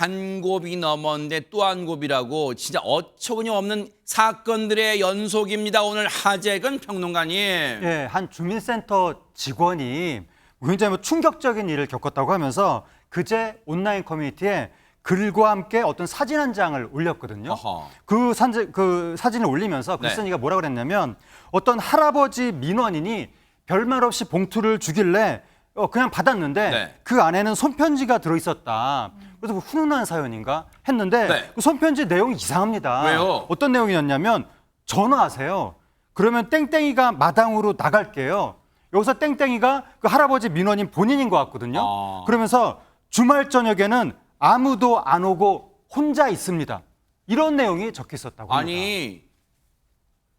한 곱이 넘었는데 또 한 곱이라고 진짜 어처구니 없는 사건들의 연속입니다. 오늘 하재근 평론가님. 예, 한 주민센터 직원이 굉장히 충격적인 일을 겪었다고 하면서 그제 온라인 커뮤니티에 글과 함께 어떤 사진 한 장을 올렸거든요. 어허. 그 사진을 올리면서 글쓴이가 뭐라고 그랬냐면 어떤 할아버지 민원인이 별말 없이 봉투를 주길래 그냥 받았는데 네. 그 안에는 손편지가 들어있었다. 그래서 뭐 훈훈한 사연인가 했는데 네. 그 손편지 내용이 이상합니다. 왜요? 어떤 내용이었냐면 전화하세요. 그러면 땡땡이가 마당으로 나갈게요. 여기서 땡땡이가 그 할아버지 민원인 본인인 것 같거든요. 아. 그러면서 주말 저녁에는 아무도 안 오고 혼자 있습니다. 이런 내용이 적혀 있었다고 합니다. 아니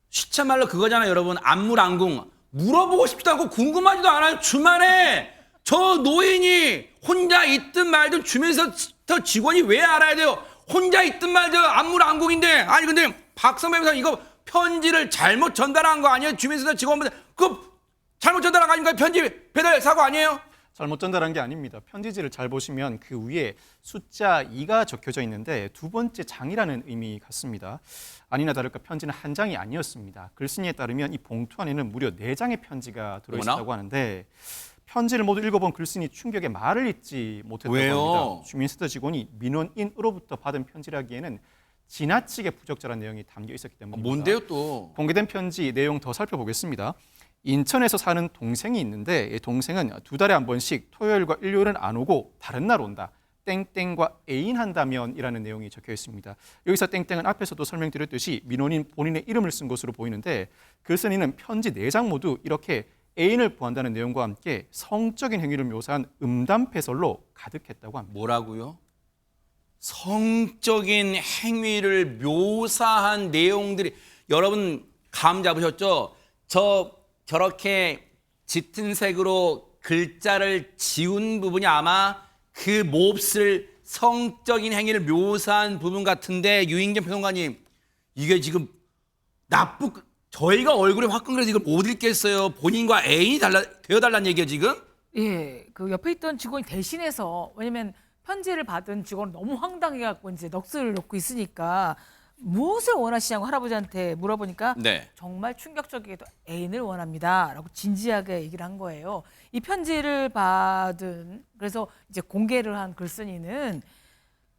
시체 말로 그거잖아요, 여러분. 안물안궁. 물어보고 싶지도 않고 궁금하지도 않아요. 주말에 저 노인이 혼자 있든 말든 주민센터 직원이 왜 알아야 돼요? 혼자 있든 말든 안물안궁인데. 아니 근데 박선배 변호사 이거 편지를 잘못 전달한 거 아니에요? 주민센터 직원분들 그 잘못 전달한 거 아닌가요? 편지 배달 사고 아니에요? 잘못 전달한 게 아닙니다. 편지지를 잘 보시면 그 위에 숫자 2가 적혀져 있는데 두 번째 장이라는 의미 같습니다. 아니나 다를까 편지는 한 장이 아니었습니다. 글쓴이에 따르면 이 봉투 안에는 무려 4장의 편지가 들어있었다고 하는데 편지를 모두 읽어본 글쓴이 충격에 말을 잇지 못했다고 왜요? 합니다. 주민센터 직원이 민원인으로부터 받은 편지라기에는 지나치게 부적절한 내용이 담겨 있었기 때문입니다. 뭔데요 또? 공개된 편지 내용 더 살펴보겠습니다. 인천에서 사는 동생이 있는데 이 동생은 2달에 한 번씩 토요일과 일요일은 안 오고 다른 날 온다. 땡땡과 애인한다면이라는 내용이 적혀 있습니다. 여기서 땡땡은 앞에서도 설명드렸듯이 민원인 본인의 이름을 쓴 것으로 보이는데 글쓴이는 편지 4장 모두 이렇게 애인을 구한다는 내용과 함께 성적인 행위를 묘사한 음담패설로 가득했다고 합니다. 뭐라고요? 성적인 행위를 묘사한 내용들이 여러분 감 잡으셨죠? 저렇게 짙은 색으로 글자를 지운 부분이 아마 그 몹쓸 성적인 행위를 묘사한 부분 같은데 유인경 평론가님 이게 지금 저희가 얼굴에 화끈거려서 이걸 못 읽겠어요. 본인과 애인이 되어달라는 얘기예요 지금? 예, 그 옆에 있던 직원이 대신해서 왜냐면 편지를 받은 직원은 너무 황당해갖고 이제 넋을 놓고 있으니까 무엇을 원하시냐고 할아버지한테 물어보니까 네. 정말 충격적이게도 애인을 원합니다라고 진지하게 얘기를 한 거예요. 이 편지를 받은 그래서 이제 공개를 한 글쓴이는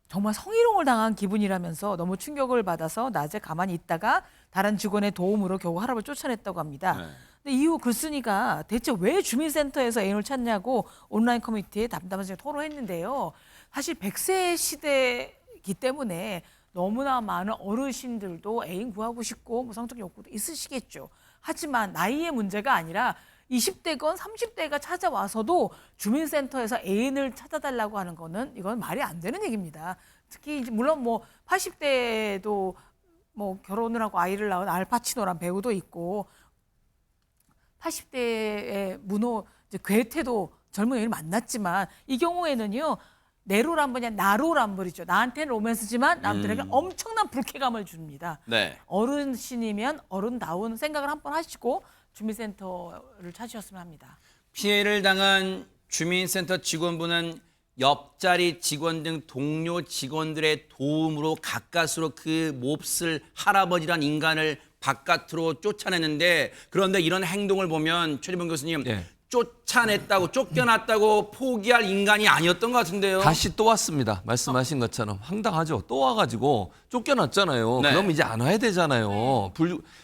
정말 성희롱을 당한 기분이라면서 너무 충격을 받아서 낮에 가만히 있다가 다른 직원의 도움으로 겨우 할아버지 쫓아냈다고 합니다. 네. 근데 이후 글쓴이가 대체 왜 주민센터에서 애인을 찾냐고 온라인 커뮤니티에 담담하게 토로했는데요. 사실 100세 시대이기 때문에 너무나 많은 어르신들도 애인 구하고 싶고 뭐 성적 욕구도 있으시겠죠. 하지만 나이의 문제가 아니라 20대건 30대가 찾아와서도 주민센터에서 애인을 찾아달라고 하는 거는 이건 말이 안 되는 얘기입니다. 특히 이제 물론 뭐 80대도 뭐 결혼을 하고 아이를 낳은 알파치노란 배우도 있고 80대의 문호 이제 괴테도 젊은 애를 만났지만 이 경우에는요. 내로란불이 나로란불이죠. 나한테는 로맨스지만 남들에게 엄청난 불쾌감을 줍니다. 네. 어르신이면 어른다운 생각을 한번 하시고 주민센터를 찾으셨으면 합니다. 피해를 당한 주민센터 직원분은 옆자리 직원 등 동료 직원들의 도움으로 가까스로 그 몹쓸 할아버지란 인간을 바깥으로 쫓아냈는데 그런데 이런 행동을 보면 최리봉 교수님 네. 쫓아냈다고 쫓겨났다고 포기할 인간이 아니었던 것 같은데요. 다시 또 왔습니다. 말씀하신 것처럼 황당하죠. 또 와가지고 쫓겨났잖아요. 네. 그럼 이제 안 와야 되잖아요.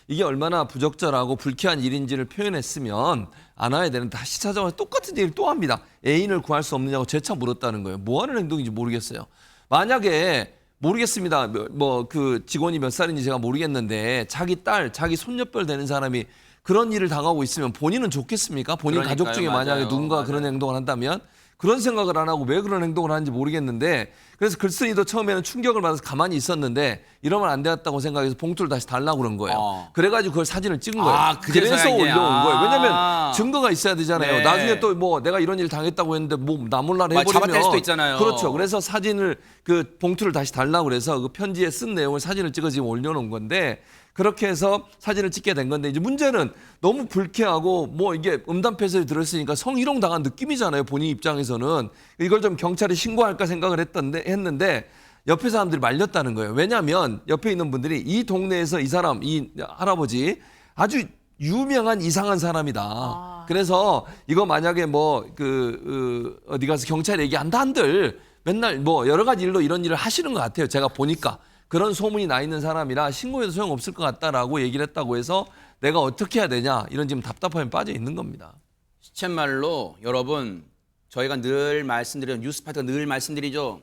이게 얼마나 부적절하고 불쾌한 일인지를 표현했으면 안 와야 되는데 다시 찾아와서 똑같은 얘기를 또 합니다. 애인을 구할 수 없느냐고 재차 물었다는 거예요. 뭐 하는 행동인지 모르겠어요. 만약에 모르겠습니다. 뭐 그 직원이 몇 살인지 제가 모르겠는데 자기 딸, 자기 손녀뻘 되는 사람이 그런 일을 당하고 있으면 본인은 좋겠습니까? 본인 그러니까요, 가족 중에 만약에 맞아요. 누군가 그런 행동을 한다면 그런 생각을 안 하고 왜 그런 행동을 하는지 모르겠는데 그래서 글쓴이도 처음에는 충격을 받아서 가만히 있었는데 이러면 안 되었다고 생각해서 봉투를 다시 달라고 그런 거예요. 그래가지고 그걸 사진을 찍은 거예요. 아, 그래서 이제, 올려온 거예요. 왜냐하면 아. 증거가 있어야 되잖아요. 네. 나중에 또 뭐 내가 이런 일 당했다고 했는데 뭐 나 몰라라 아, 해버리면 잡아낼 수도 있잖아요. 그렇죠. 그래서 사진을 그 봉투를 다시 달라고 그래서 그 편지에 쓴 내용을 사진을 찍어 지금 올려놓은 건데 그렇게 해서 사진을 찍게 된 건데 이제 문제는 너무 불쾌하고 뭐 이게 음담패설이 들었으니까 성희롱 당한 느낌이잖아요. 본인 입장에서는 이걸 좀 경찰에 신고할까 생각을 했는데 옆에 사람들이 말렸다는 거예요. 왜냐하면 옆에 있는 분들이 이 동네에서 이 사람, 이 할아버지 아주 유명한 이상한 사람이다. 그래서 이거 만약에 뭐 어디 가서 경찰 얘기한다 한들 맨날 뭐 여러 가지 일로 이런 일을 하시는 것 같아요. 제가 보니까 그런 소문이 나 있는 사람이라 신고해도 소용없을 것 같다라고 얘기를 했다고 해서 내가 어떻게 해야 되냐 이런 지금 답답함에 빠져 있는 겁니다. 시쳇말로 여러분 저희가 늘 말씀드리는 뉴스파트가 늘 말씀드리죠.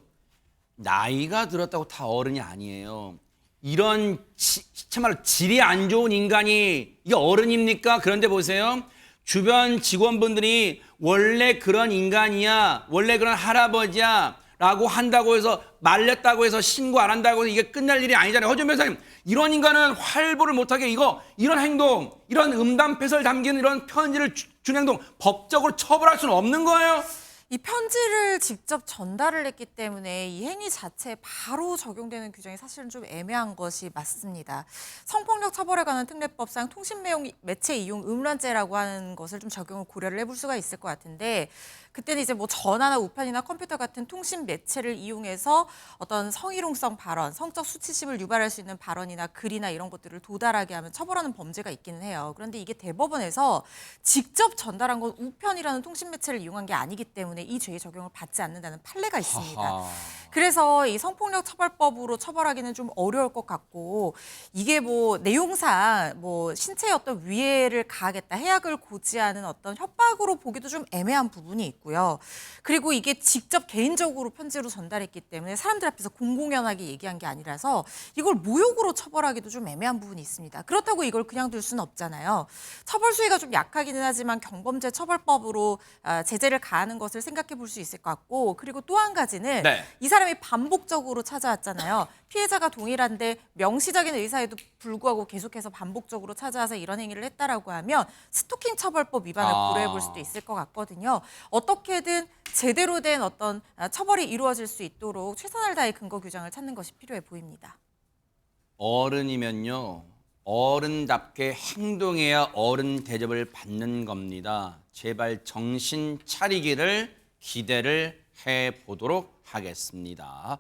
나이가 들었다고 다 어른이 아니에요. 이런 시쳇말로 질이 안 좋은 인간이 이게 어른입니까? 그런데 보세요. 주변 직원분들이 원래 그런 인간이야, 원래 그런 할아버지야 라고 한다고 해서 말렸다고 해서 신고 안 한다고 해서 이게 끝날 일이 아니잖아요. 허준 변호사님, 이런 인간은 활보를 못하게 이런 행동, 이런 음담패설 담긴 이런 편지를 준 행동 법적으로 처벌할 수는 없는 거예요. 이 편지를 직접 전달을 했기 때문에 이 행위 자체에 바로 적용되는 규정이 사실은 좀 애매한 것이 맞습니다. 성폭력 처벌에 관한 특례법상 통신매체 이용 음란죄라고 하는 것을 좀 적용을 고려를 해볼 수가 있을 것 같은데 그때는 이제 뭐 전화나 우편이나 컴퓨터 같은 통신 매체를 이용해서 어떤 성희롱성 발언, 성적 수치심을 유발할 수 있는 발언이나 글이나 이런 것들을 도달하게 하면 처벌하는 범죄가 있기는 해요. 그런데 이게 대법원에서 직접 전달한 건 우편이라는 통신 매체를 이용한 게 아니기 때문에 이 죄의 적용을 받지 않는다는 판례가 있습니다. 하하. 그래서 이 성폭력 처벌법으로 처벌하기는 좀 어려울 것 같고 이게 뭐 내용상 뭐 신체에 어떤 위해를 가하겠다, 해악을 고지하는 어떤 협박으로 보기도 좀 애매한 부분이 있고요. 그리고 이게 직접 개인적으로 편지로 전달했기 때문에 사람들 앞에서 공공연하게 얘기한 게 아니라서 이걸 모욕으로 처벌하기도 좀 애매한 부분이 있습니다. 그렇다고 이걸 그냥 둘 수는 없잖아요. 처벌 수위가 좀 약하기는 하지만 경범죄 처벌법으로 제재를 가하는 것을 생각해 볼 수 있을 것 같고 그리고 또 한 가지는 네. 이 사람이 반복적으로 찾아왔잖아요. 피해자가 동일한데 명시적인 의사에도 불구하고 계속해서 반복적으로 찾아와서 이런 행위를 했다라고 하면 스토킹 처벌법 위반을 고려해 볼 수도 있을 것 같거든요. 어떻게든 제대로 된 어떤 처벌이 이루어질 수 있도록 최선을 다해 근거 규정을 찾는 것이 필요해 보입니다. 어른이면요. 어른답게 행동해야 어른 대접을 받는 겁니다. 제발 정신 차리기를 기대를 해보도록 하겠습니다.